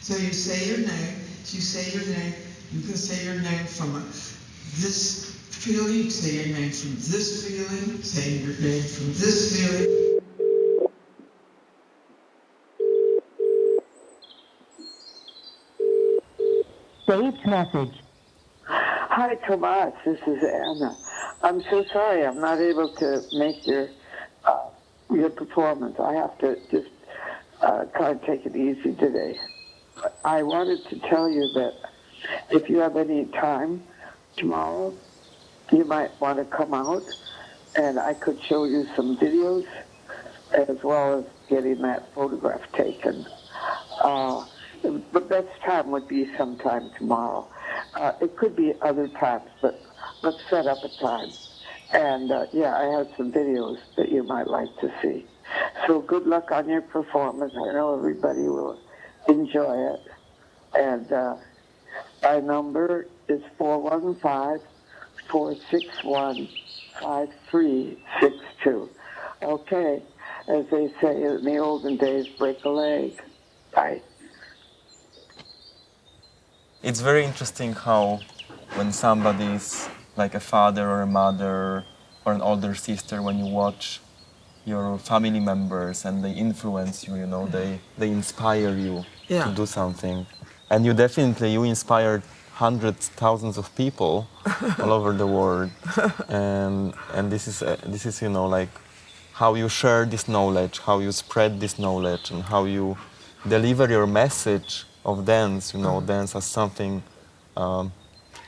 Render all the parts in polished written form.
So you say your name, you can say your name from this feeling, say your name from this feeling, say your name from this feeling. Saved message. Hi, Tomas. This is Anna. I'm so sorry I'm not able to make your performance. I have to just kind of take it easy today. I wanted to tell you that if you have any time tomorrow, you might want to come out and I could show you some videos as well as getting that photograph taken. The best time would be sometime tomorrow. It could be other times, but let's set up a time. And I have some videos that you might like to see. So good luck on your performance. I know everybody will enjoy it. And my number is 415-461-5362. Okay, as they say in the olden days, break a leg. Bye. It's very interesting how when somebody is like a father or a mother or an older sister, when you watch your family members and they influence you, they inspire you to do something. And you inspired hundreds, thousands of people all over the world. And this is like how you share this knowledge, how you spread this knowledge, and how you deliver your message of dance, dance as something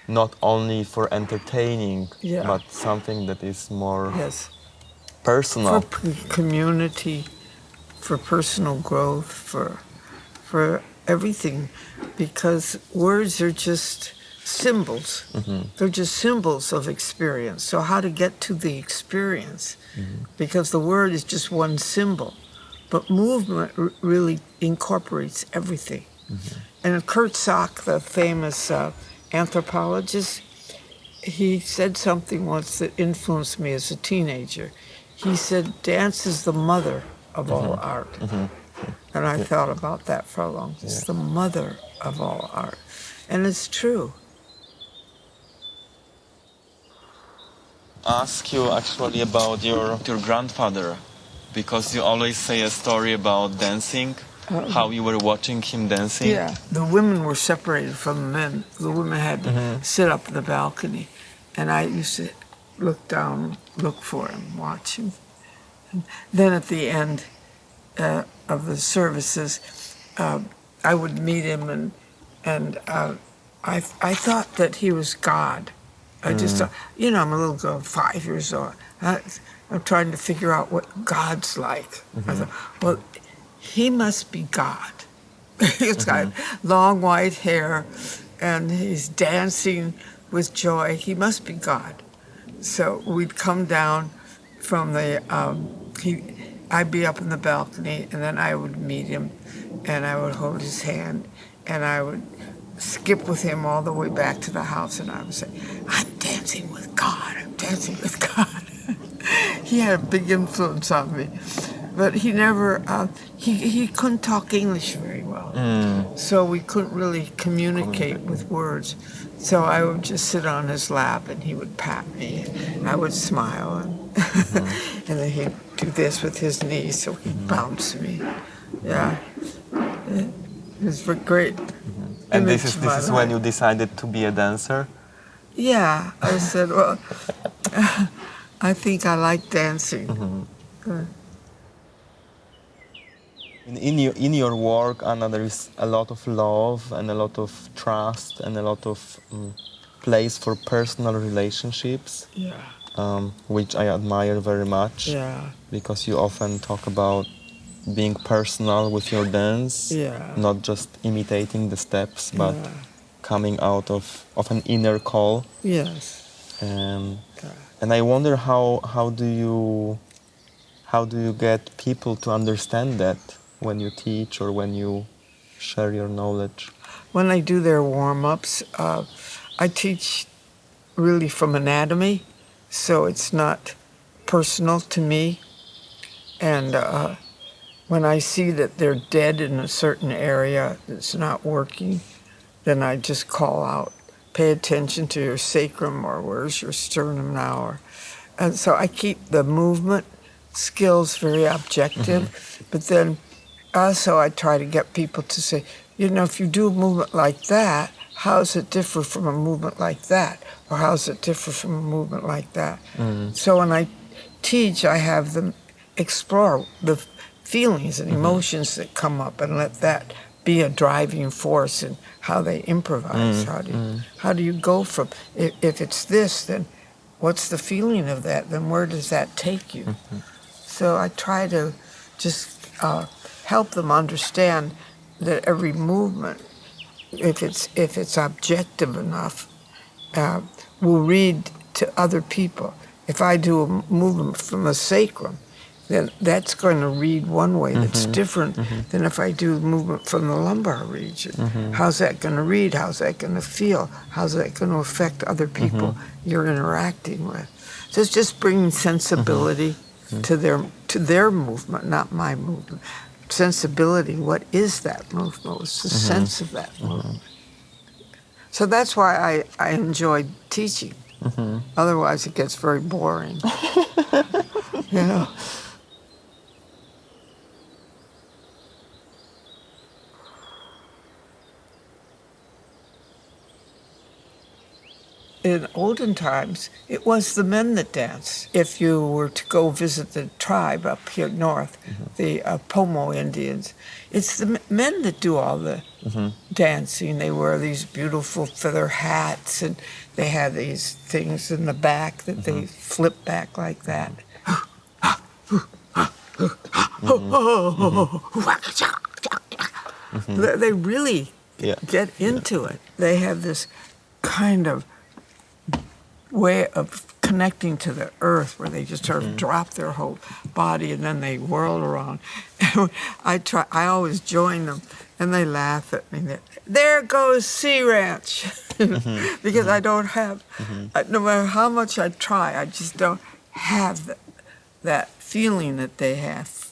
not only for entertaining, but something that is more personal. For community, for personal growth, for everything, because words are just symbols. They're just symbols of experience. So how to get to the experience? Because the word is just one symbol, but movement really incorporates everything. And Kurt Sock, the famous anthropologist, he said something once that influenced me as a teenager. He said, dance is the mother of all art. And I thought about that for a long time. It's the mother of all art. And it's true. Ask you actually about your grandfather, because you always say a story about dancing, how you were watching him dancing. Yeah, the women were separated from the men. The women had to sit up in the balcony. And I used to look down, look for him, watch him. And then at the end of the services, I would meet him, and I thought that he was God. I just thought, I'm a little girl, 5 years old. I'm trying to figure out what God's like. I thought, well, he must be God. He's got long white hair, and he's dancing with joy. He must be God. So we'd come down from the, I'd be up in the balcony, and then I would meet him, and I would hold his hand, and I would skip with him all the way back to the house, and I would say, I'm dancing with God, I'm dancing with God. He had a big influence on me. But he never, he couldn't talk English very well. So we couldn't really communicate with words. So I would just sit on his lap and he would pat me. And I would smile. And, and then he'd do this with his knees, so he'd bounce me. Yeah. It was great. And this is when you decided to be a dancer? Yeah. I said, well, I think I like dancing. In your work, Anna, there is a lot of love and a lot of trust and a lot of place for personal relationships, which I admire very much, because you often talk about being personal with your dance, not just imitating the steps, but coming out of an inner call. Yes. And I wonder how do you get people to understand that when you teach or when you share your knowledge? When I do their warm-ups, I teach really from anatomy, so it's not personal to me. And when I see that they're dead in a certain area that's not working, then I just call out, pay attention to your sacrum, or where's your sternum now? And so I keep the movement skills very objective, but then also I try to get people to say, if you do a movement like that, how does it differ from a movement like that? Or how does it differ from a movement like that? So when I teach, I have them explore the feelings and emotions that come up and let that be a driving force in how they improvise. How do you go from, if it's this, then what's the feeling of that? Then where does that take you? So I try to just help them understand that every movement, if it's objective enough, will read to other people. If I do a movement from the sacrum, then that's going to read one way that's different than if I do a movement from the lumbar region. How's that going to read? How's that going to feel? How's that going to affect other people you're interacting with? So it's just bringing sensibility to their movement, not my movement. Sensibility, what is that movement? What's the sense of that movement? So that's why I enjoy teaching. Otherwise it gets very boring. In olden times, it was the men that danced. If you were to go visit the tribe up here north, the Pomo Indians, it's the men that do all the dancing. They wear these beautiful feather hats, and they have these things in the back that they flip back like that. They really get into it. They have this kind of way of connecting to the earth where they just sort of drop their whole body and then they whirl around. I always join them and they laugh at me. There goes Sea Ranch. Because I don't have, no matter how much I try, I just don't have that feeling that they have,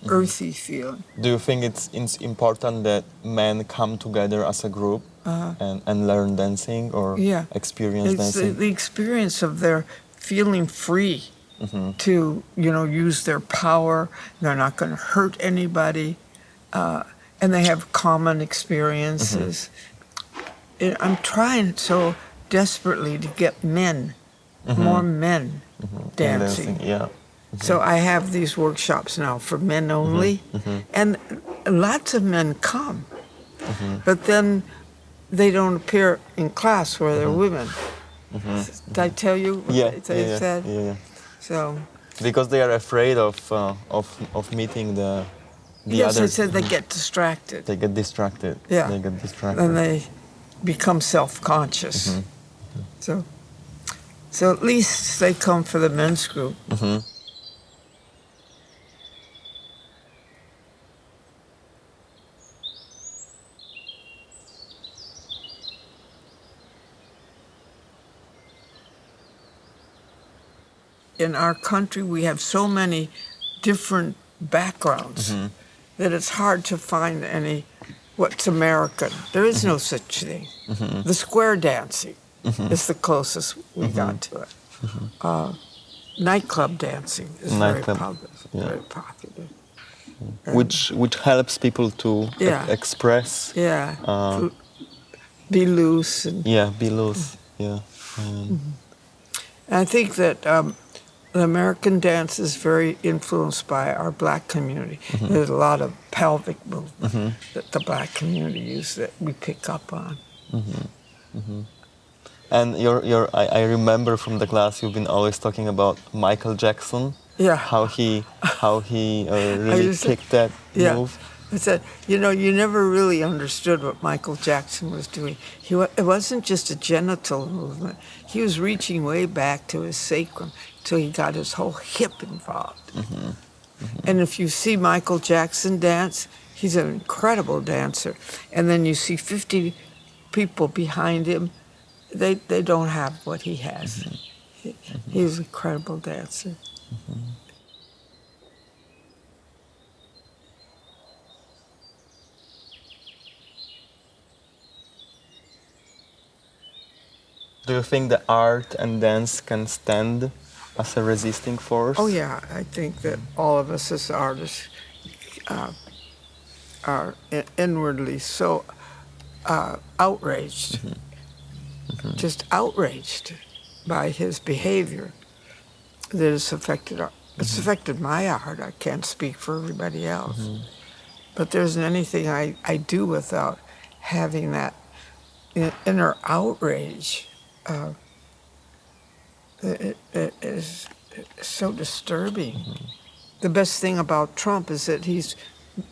earthy feeling. Do you think it's important that men come together as a group and learn dancing or experience dancing? It's the experience of their feeling free to, use their power. They're not going to hurt anybody. And they have common experiences. I'm trying so desperately to get men, more men dancing. So I have these workshops now for men only, and lots of men come, but then they don't appear in class where they're women. Did I tell you what they said? Yeah. So because they are afraid of meeting the yes, other. they said they get distracted. They get distracted. Yeah, they get distracted. and they become self-conscious. So at least they come for the men's group. In our country, we have so many different backgrounds that it's hard to find what's American. There is no such thing. The square dancing is the closest we got to it. Nightclub dancing is very popular. Which helps people to express. Be loose. Be loose. And I think that the American dance is very influenced by our black community. There's a lot of pelvic movement that the black community uses that we pick up on. And I remember from the class you've been always talking about Michael Jackson. How he really kicked that move. I said, you never really understood what Michael Jackson was doing. It wasn't just a genital movement. He was reaching way back to his sacrum till he got his whole hip involved. And if you see Michael Jackson dance, he's an incredible dancer. And then you see 50 people behind him, they don't have what he has. He's an incredible dancer. Do you think the art and dance can stand as a resisting force? Oh yeah, I think that all of us as artists are inwardly so outraged, just outraged by his behavior that it's affected it's affected my art. I can't speak for everybody else. But there isn't anything I do without having that inner outrage. It is so disturbing. The best thing about Trump is that he's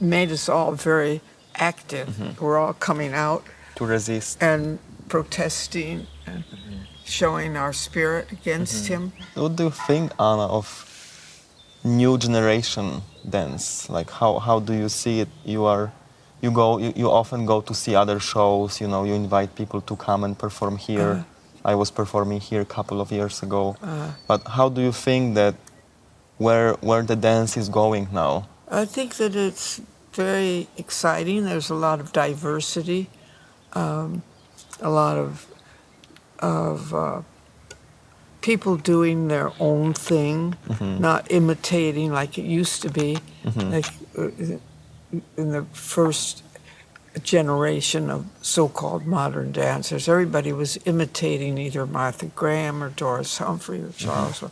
made us all very active. We're all coming out To resist. and protesting and showing our spirit against him. What do you think, Anna, of new generation dance? Like how do you see it? You often go to see other shows, you know, you invite people to come and perform here. I was performing here a couple of years ago. But how do you think that where the dance is going now? I think that it's very exciting. There's a lot of diversity, a lot of people doing their own thing, not imitating like it used to be. Like in the first generation of so-called modern dancers, everybody was imitating either Martha Graham or Doris Humphrey or Charles.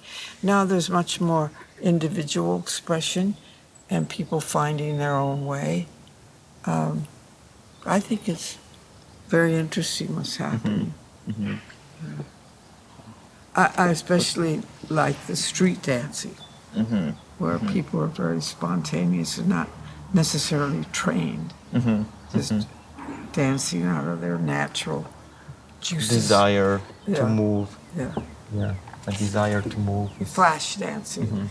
Now there's much more individual expression and people finding their own way. I think it's very interesting what's happening. I especially like the street dancing, where people are very spontaneous and not necessarily trained, just dancing out of their natural juices. Desire to Yeah. move. Yeah, Yeah, a desire to move. flash dancing.